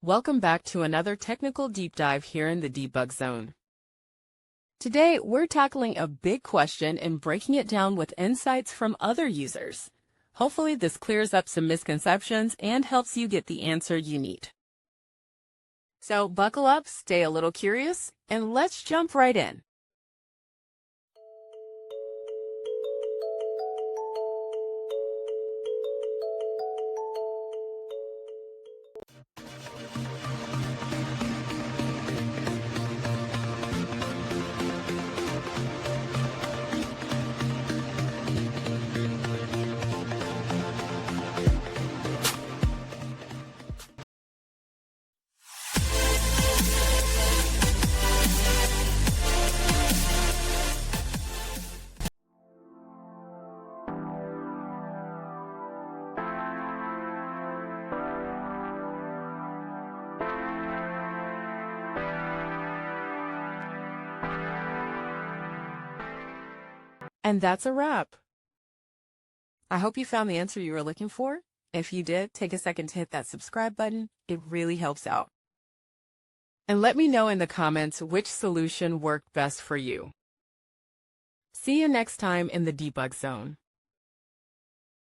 Welcome back to another technical deep dive here in the debug zone. Today, we're tackling a big question and breaking it down with insights from other users. Hopefully, this clears up some misconceptions and helps you get the answer you need. So buckle up, stay a little curious, and let's jump right in. And that's a wrap. I hope you found the answer you were looking for. If you did, take a second to hit that subscribe button. It really helps out. And let me know in the comments which solution worked best for you. See you next time in the debug zone.